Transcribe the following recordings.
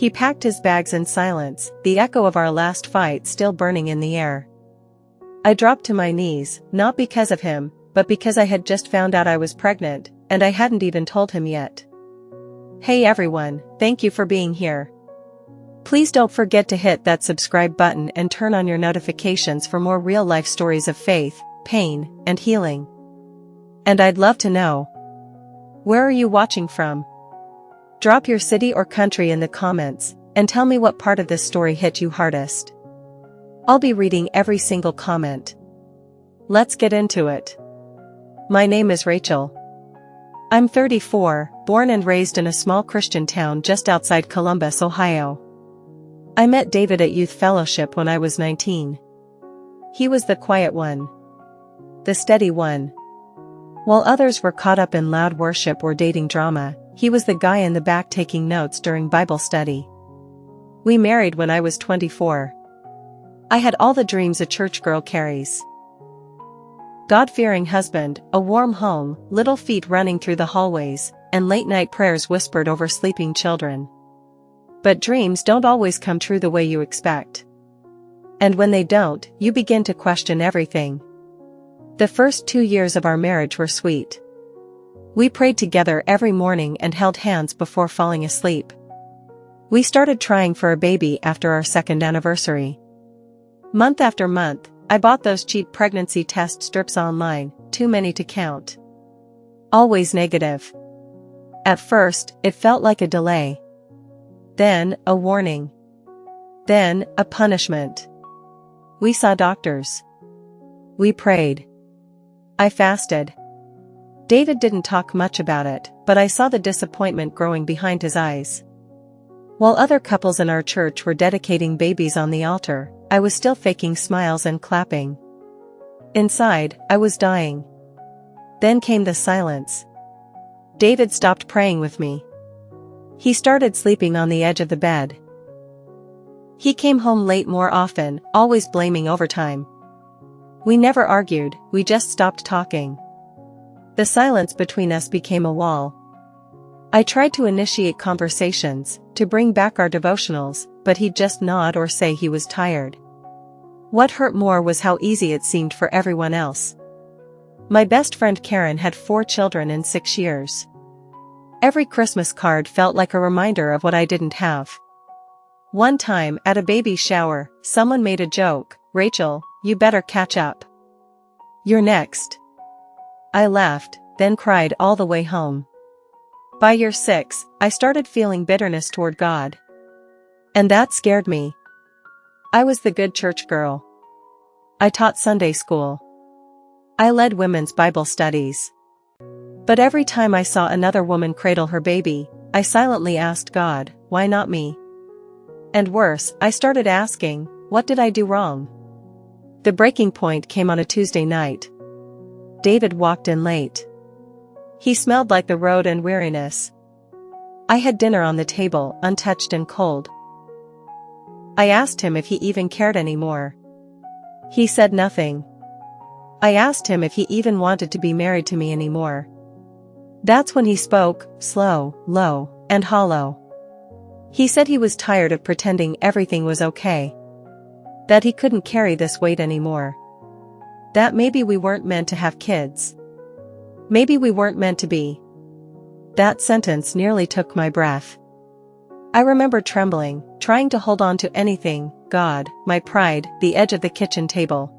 He packed his bags in silence, the echo of our last fight still burning in the air. I dropped to my knees, not because of him, but because I had just found out I was pregnant, and I hadn't even told him yet. Hey everyone, thank you for being here. Please don't forget to hit that subscribe button and turn on your notifications for more real-life stories of faith, pain, and healing. And I'd love to know, where are you watching from? Drop your city or country in the comments, and tell me what part of this story hit you hardest. I'll be reading every single comment. Let's get into it. My name is Rachel. I'm 34, born and raised in a small Christian town just outside Columbus, Ohio. I met David at youth fellowship when I was 19. He was the quiet one. The steady one. While others were caught up in loud worship or dating drama, he was the guy in the back taking notes during Bible study. We married when I was 24. I had all the dreams a church girl carries. God-fearing husband, a warm home, little feet running through the hallways, and late-night prayers whispered over sleeping children. But dreams don't always come true the way you expect. And when they don't, you begin to question everything. The first 2 years of our marriage were sweet. We prayed together every morning and held hands before falling asleep. We started trying for a baby after our second anniversary. Month after month, I bought those cheap pregnancy test strips online, too many to count. Always negative. At first, it felt like a delay. Then, a warning. Then, a punishment. We saw doctors. We prayed. I fasted. David didn't talk much about it, but I saw the disappointment growing behind his eyes. While other couples in our church were dedicating babies on the altar, I was still faking smiles and clapping. Inside, I was dying. Then came the silence. David stopped praying with me. He started sleeping on the edge of the bed. He came home late more often, always blaming overtime. We never argued, we just stopped talking. The silence between us became a wall. I tried to initiate conversations, to bring back our devotionals, but he'd just nod or say he was tired. What hurt more was how easy it seemed for everyone else. My best friend Karen had 4 children in 6 years. Every Christmas card felt like a reminder of what I didn't have. One time, at a baby shower, someone made a joke, "Rachel, you better catch up. You're next." I laughed, then cried all the way home. By year 6, I started feeling bitterness toward God. And that scared me. I was the good church girl. I taught Sunday school. I led women's Bible studies. But every time I saw another woman cradle her baby, I silently asked God, why not me? And worse, I started asking, what did I do wrong? The breaking point came on a Tuesday night. David walked in late. He smelled like the road and weariness. I had dinner on the table, untouched and cold. I asked him if he even cared anymore. He said nothing. I asked him if he even wanted to be married to me anymore. That's when he spoke, slow, low, and hollow. He said he was tired of pretending everything was okay. That he couldn't carry this weight anymore. That maybe we weren't meant to have kids. Maybe we weren't meant to be. That sentence nearly took my breath. I remember trembling, trying to hold on to anything, God, my pride, the edge of the kitchen table.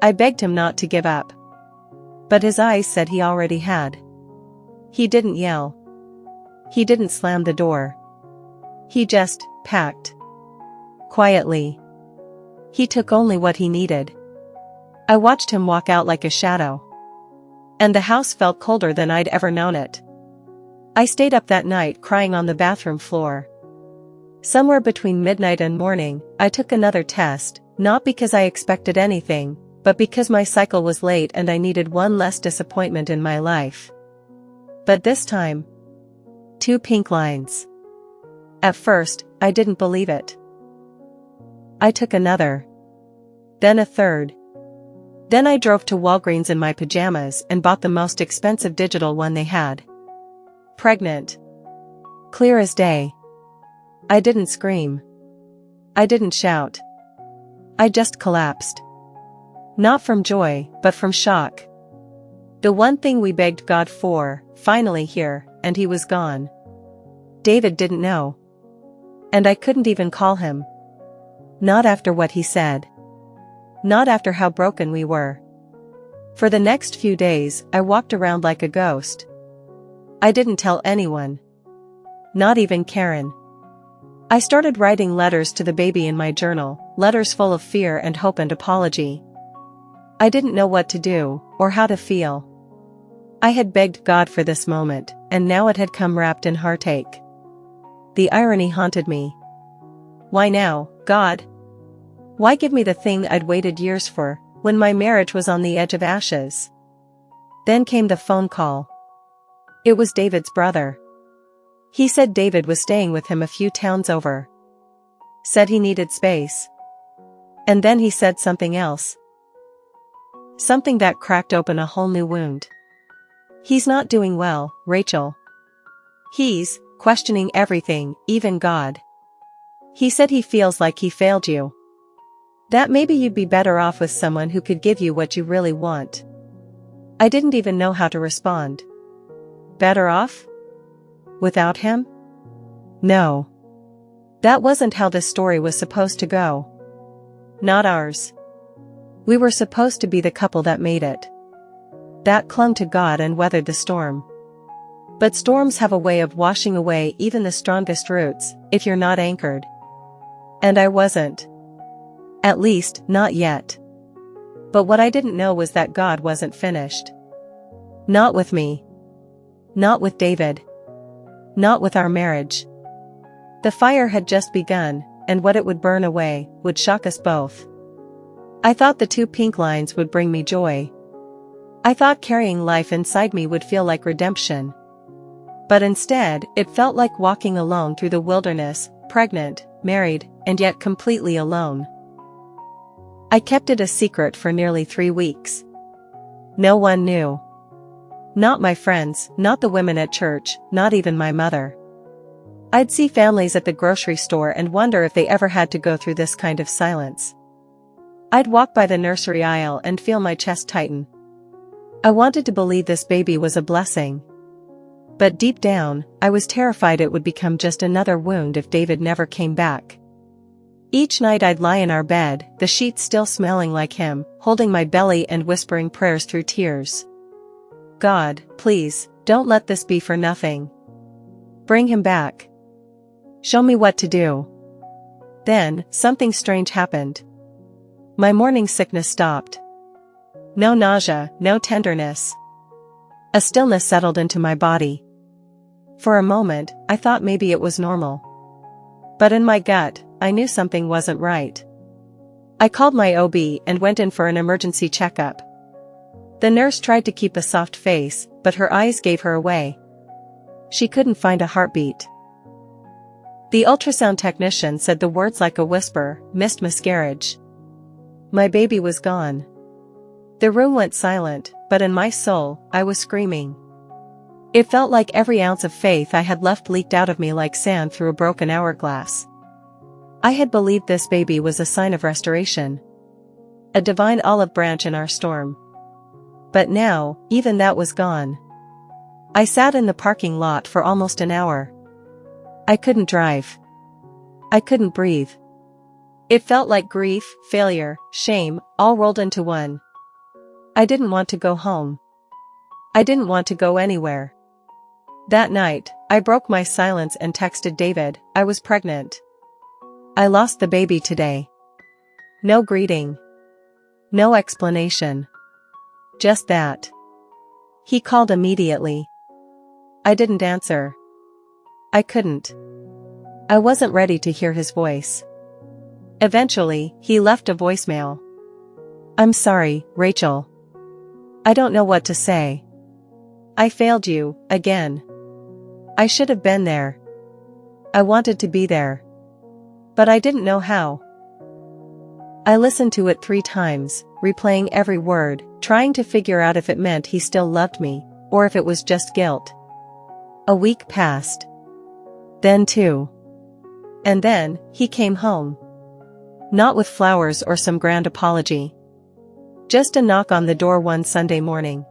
I begged him not to give up. But his eyes said he already had. He didn't yell. He didn't slam the door. He just packed. Quietly. He took only what he needed. I watched him walk out like a shadow. And the house felt colder than I'd ever known it. I stayed up that night crying on the bathroom floor. Somewhere between midnight and morning, I took another test, not because I expected anything, but because my cycle was late and I needed one less disappointment in my life. But this time, 2 pink lines. At first, I didn't believe it. I took another. Then a third. Then I drove to Walgreens in my pajamas and bought the most expensive digital one they had. Pregnant. Clear as day. I didn't scream. I didn't shout. I just collapsed. Not from joy, but from shock. The one thing we begged God for, finally here, and he was gone. David didn't know. And I couldn't even call him. Not after what he said. Not after how broken we were. For the next few days, I walked around like a ghost. I didn't tell anyone. Not even Karen. I started writing letters to the baby in my journal, letters full of fear and hope and apology. I didn't know what to do, or how to feel. I had begged God for this moment, and now it had come wrapped in heartache. The irony haunted me. Why now, God? Why give me the thing I'd waited years for, when my marriage was on the edge of ashes? Then came the phone call. It was David's brother. He said David was staying with him a few towns over. Said he needed space. And then he said something else. Something that cracked open a whole new wound. He's not doing well, Rachel. He's questioning everything, even God. He said he feels like he failed you. That maybe you'd be better off with someone who could give you what you really want. I didn't even know how to respond. Better off? Without him? No. That wasn't how this story was supposed to go. Not ours. We were supposed to be the couple that made it. That clung to God and weathered the storm. But storms have a way of washing away even the strongest roots, if you're not anchored. And I wasn't. At least, not yet. But what I didn't know was that God wasn't finished. Not with me. Not with David. Not with our marriage. The fire had just begun, and what it would burn away would shock us both. I thought the 2 pink lines would bring me joy. I thought carrying life inside me would feel like redemption. But instead, it felt like walking alone through the wilderness, pregnant, married, and yet completely alone. I kept it a secret for nearly 3 weeks. No one knew. Not my friends, not the women at church, not even my mother. I'd see families at the grocery store and wonder if they ever had to go through this kind of silence. I'd walk by the nursery aisle and feel my chest tighten. I wanted to believe this baby was a blessing. But deep down, I was terrified it would become just another wound if David never came back. Each night I'd lie in our bed, the sheets still smelling like him, holding my belly and whispering prayers through tears. God, please, don't let this be for nothing. Bring him back. Show me what to do. Then, something strange happened. My morning sickness stopped. No nausea, no tenderness. A stillness settled into my body. For a moment, I thought maybe it was normal. But in my gut, I knew something wasn't right. I called my OB and went in for an emergency checkup. The nurse tried to keep a soft face, but her eyes gave her away. She couldn't find a heartbeat. The ultrasound technician said the words like a whisper, missed miscarriage. My baby was gone. The room went silent, but in my soul, I was screaming. It felt like every ounce of faith I had left leaked out of me like sand through a broken hourglass. I had believed this baby was a sign of restoration. A divine olive branch in our storm. But now, even that was gone. I sat in the parking lot for almost an hour. I couldn't drive. I couldn't breathe. It felt like grief, failure, shame, all rolled into one. I didn't want to go home. I didn't want to go anywhere. That night, I broke my silence and texted David, I was pregnant. I lost the baby today. No greeting. No explanation. Just that. He called immediately. I didn't answer. I couldn't. I wasn't ready to hear his voice. Eventually, he left a voicemail. I'm sorry, Rachel. I don't know what to say. I failed you, again. I should have been there. I wanted to be there. But I didn't know how. I listened to it 3 times, replaying every word, trying to figure out if it meant he still loved me, or if it was just guilt. A week passed. Then 2. And then, he came home. Not with flowers or some grand apology. Just a knock on the door one Sunday morning.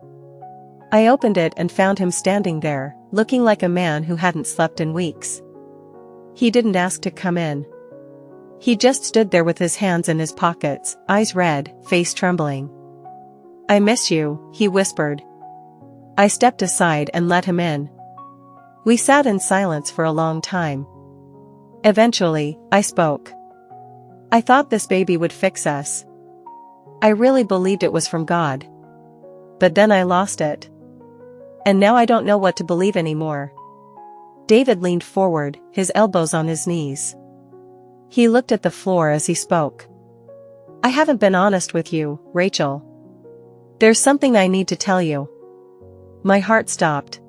I opened it and found him standing there, looking like a man who hadn't slept in weeks. He didn't ask to come in. He just stood there with his hands in his pockets, eyes red, face trembling. "I miss you," he whispered. I stepped aside and let him in. We sat in silence for a long time. Eventually, I spoke. "I thought this baby would fix us. I really believed it was from God. But then I lost it. And now I don't know what to believe anymore." David leaned forward, his elbows on his knees. He looked at the floor as he spoke. "I haven't been honest with you, Rachel. There's something I need to tell you." My heart stopped.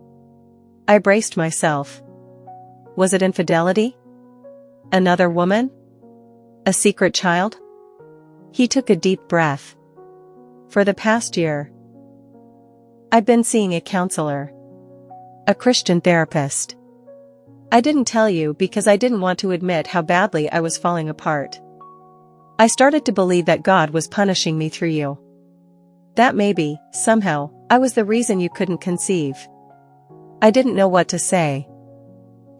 I braced myself. Was it infidelity? Another woman? A secret child? He took a deep breath. "For the past year, I've been seeing a counselor. A Christian therapist. I didn't tell you because I didn't want to admit how badly I was falling apart. I started to believe that God was punishing me through you. That maybe, somehow, I was the reason you couldn't conceive. I didn't know what to say."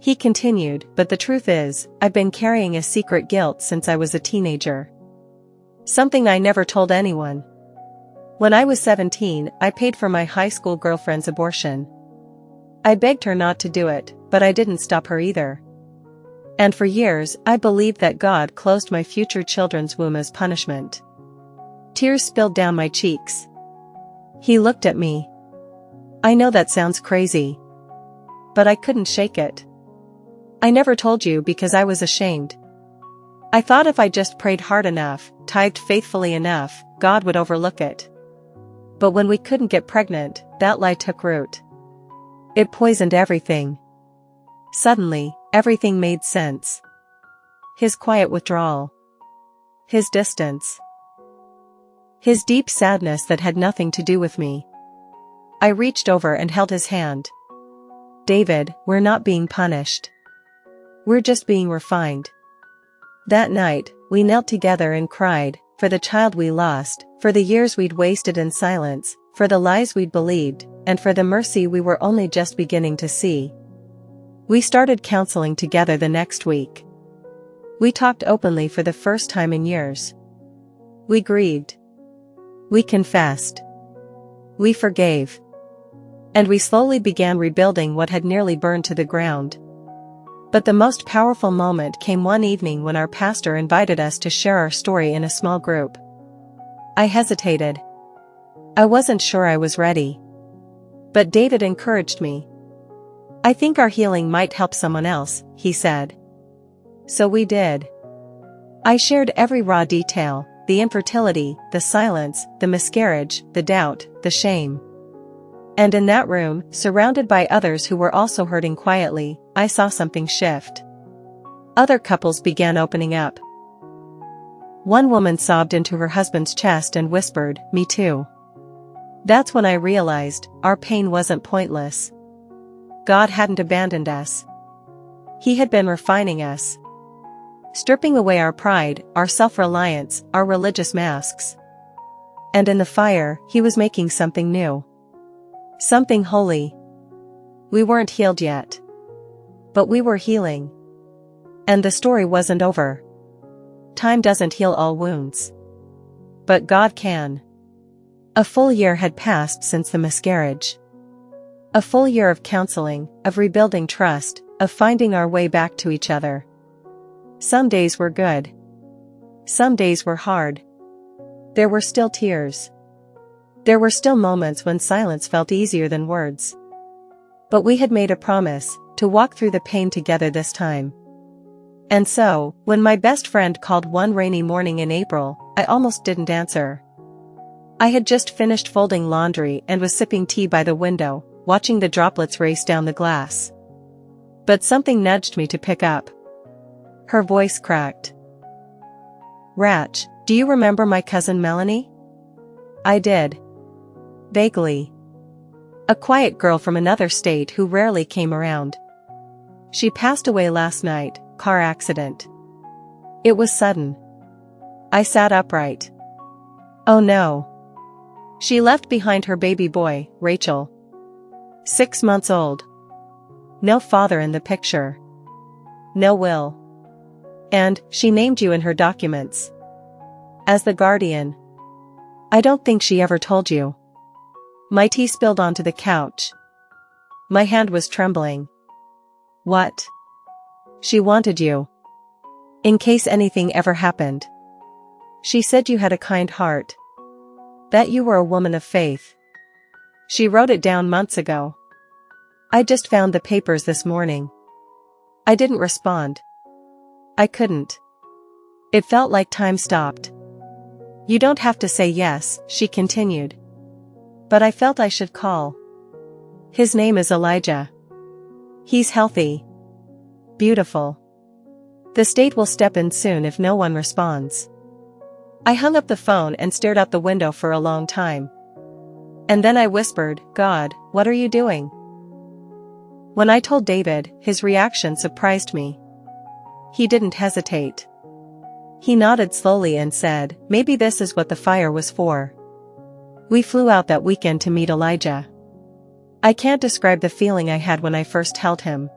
He continued, "But the truth is, I've been carrying a secret guilt since I was a teenager. Something I never told anyone. When I was 17, I paid for my high school girlfriend's abortion. I begged her not to do it, but I didn't stop her either. And for years, I believed that God closed my future children's womb as punishment." Tears spilled down my cheeks. He looked at me. "I know that sounds crazy. But I couldn't shake it. I never told you because I was ashamed. I thought if I just prayed hard enough, tithed faithfully enough, God would overlook it. But when we couldn't get pregnant, that lie took root. It poisoned everything." Suddenly, everything made sense. His quiet withdrawal. His distance. His deep sadness that had nothing to do with me. I reached over and held his hand. "David, we're not being punished. We're just being refined." That night, we knelt together and cried, for the child we lost, for the years we'd wasted in silence, for the lies we'd believed, and for the mercy we were only just beginning to see. We started counseling together the next week. We talked openly for the first time in years. We grieved. We confessed. We forgave. And we slowly began rebuilding what had nearly burned to the ground. But the most powerful moment came one evening when our pastor invited us to share our story in a small group. I hesitated. I wasn't sure I was ready. But David encouraged me. "I think our healing might help someone else," he said. So we did. I shared every raw detail, the infertility, the silence, the miscarriage, the doubt, the shame. And in that room, surrounded by others who were also hurting quietly, I saw something shift. Other couples began opening up. One woman sobbed into her husband's chest and whispered, "Me too." That's when I realized, our pain wasn't pointless. God hadn't abandoned us. He had been refining us. Stripping away our pride, our self-reliance, our religious masks. And in the fire, he was making something new. Something holy. We weren't healed yet. But we were healing. And the story wasn't over. Time doesn't heal all wounds. But God can. A full year had passed since the miscarriage. A full year of counseling, of rebuilding trust, of finding our way back to each other. Some days were good. Some days were hard. There were still tears. There were still moments when silence felt easier than words. But we had made a promise, to walk through the pain together this time. And so, when my best friend called one rainy morning in April, I almost didn't answer. I had just finished folding laundry and was sipping tea by the window, watching the droplets race down the glass. But something nudged me to pick up. Her voice cracked. "Rach, do you remember my cousin Melanie?" I did. Vaguely. A quiet girl from another state who rarely came around. "She passed away last night," car accident. It was sudden. I sat upright. Oh no. She left behind her baby boy, Rachel. 6 months old. No father in the picture. No will. And she named you in her documents as the guardian. I don't think she ever told you. My tea spilled onto the couch. My hand was trembling. What? She wanted you. In case anything ever happened. She said you had a kind heart. That you were a woman of faith. She wrote it down months ago. I just found the papers this morning. I didn't respond. I couldn't. It felt like time stopped. You don't have to say yes, she continued. But I felt I should call. His name is Elijah. He's healthy. Beautiful. The state will step in soon if no one responds. I hung up the phone and stared out the window for a long time. And then I whispered, God, what are you doing? When I told David, his reaction surprised me. He didn't hesitate. He nodded slowly and said, maybe this is what the fire was for. We flew out that weekend to meet Elijah. I can't describe the feeling I had when I first held him.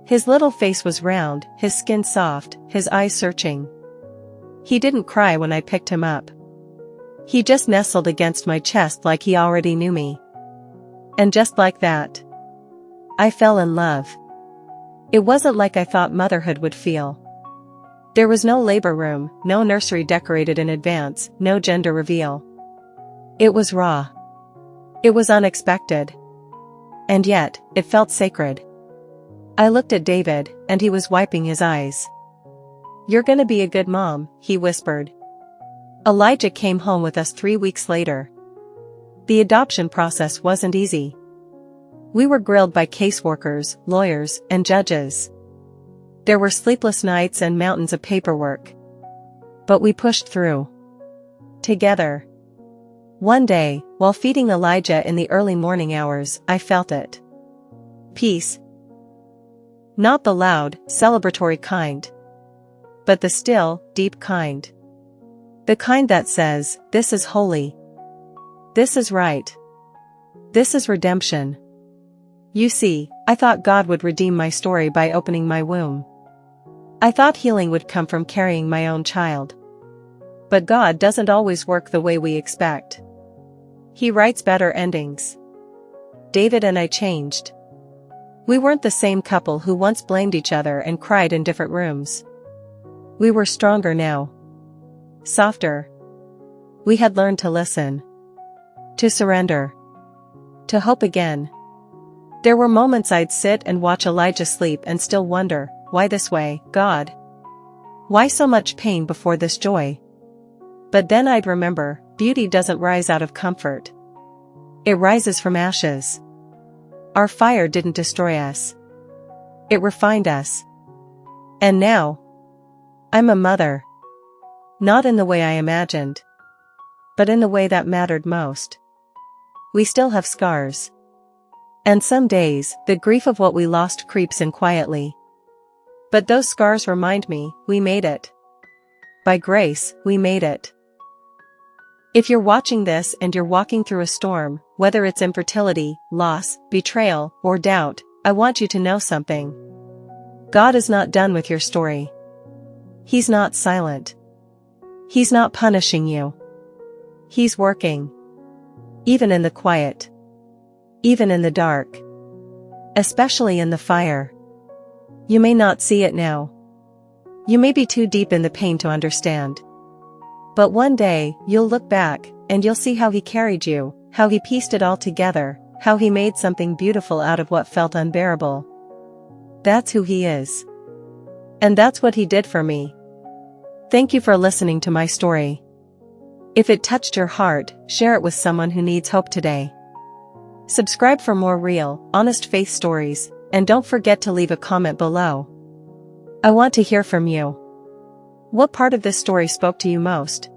His little face was round, his skin soft, his eyes searching. He didn't cry when I picked him up. He just nestled against my chest like he already knew me. And just like that, I fell in love. It wasn't like I thought motherhood would feel. There was no labor room, no nursery decorated in advance, no gender reveal. It was raw. It was unexpected. And yet, it felt sacred. I looked at David, and he was wiping his eyes. You're gonna be a good mom, he whispered. Elijah came home with us 3 weeks later. The adoption process wasn't easy. We were grilled by caseworkers, lawyers, and judges. There were sleepless nights and mountains of paperwork. But we pushed through. Together. One day, while feeding Elijah in the early morning hours, I felt it. Peace. Not the loud, celebratory kind. But the still, deep kind. The kind that says, this is holy. This is right. This is redemption. You see, I thought God would redeem my story by opening my womb. I thought healing would come from carrying my own child. But God doesn't always work the way we expect. He writes better endings. David and I changed. We weren't the same couple who once blamed each other and cried in different rooms. We were stronger now. Softer. We had learned to listen. To surrender. To hope again. There were moments I'd sit and watch Elijah sleep and still wonder, why this way, God? Why so much pain before this joy? But then I'd remember, beauty doesn't rise out of comfort. It rises from ashes. Our fire didn't destroy us. It refined us. And now, I'm a mother. Not in the way I imagined. But in the way that mattered most. We still have scars. And some days, the grief of what we lost creeps in quietly. But those scars remind me, we made it. By grace, we made it. If you're watching this and you're walking through a storm, whether it's infertility, loss, betrayal, or doubt, I want you to know something. God is not done with your story. He's not silent. He's not punishing you. He's working. Even in the quiet. Even in the dark. Especially in the fire. You may not see it now. You may be too deep in the pain to understand. But one day, you'll look back, and you'll see how he carried you, how he pieced it all together, how he made something beautiful out of what felt unbearable. That's who he is. And that's what he did for me. Thank you for listening to my story. If it touched your heart, share it with someone who needs hope today. Subscribe for more real, honest faith stories, and don't forget to leave a comment below. I want to hear from you. What part of this story spoke to you most?